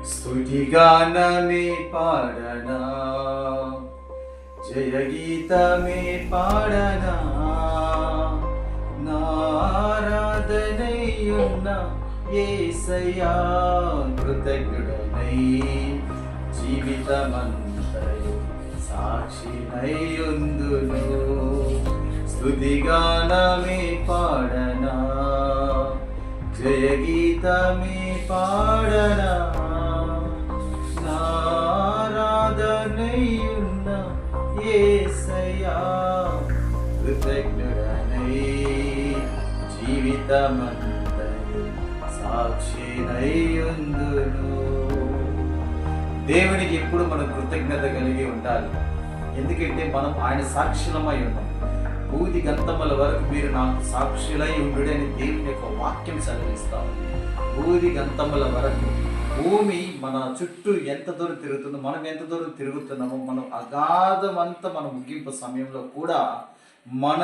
స్తుతిగానమే పాడనా, జయగీతమే పాడనా, నారాధనయున్న యేసయ్యా కృతజ్ఞుడనై జీవితమంతయు సాక్షినైయుందును. స్తుతిగానమే పాడనా, జయగీతమే పాడనా, నారాధనయున్న యేసయ్యా కృతజ్ఞుడనై జీవితమంతయు సాక్షినైయుందును. దేవునికి ఎప్పుడు మనం కృతజ్ఞత కలిగి ఉండాలి. ఎందుకంటే మనం ఆయన సాక్షులమై ఉన్నాం. భూది గంతముల వరకు మీరు నాకు సాక్షులై ఉండు అని దేవుని యొక్క వాక్యం సెలవిస్తాం. భూది గంతముల వరకు భూమి మన చుట్టూ ఎంత దూరం తిరుగుతుందో, మనం ఎంత దూరం తిరుగుతున్నామో, మనం అగాధమంతా మన ముగింపు సమయంలో కూడా మన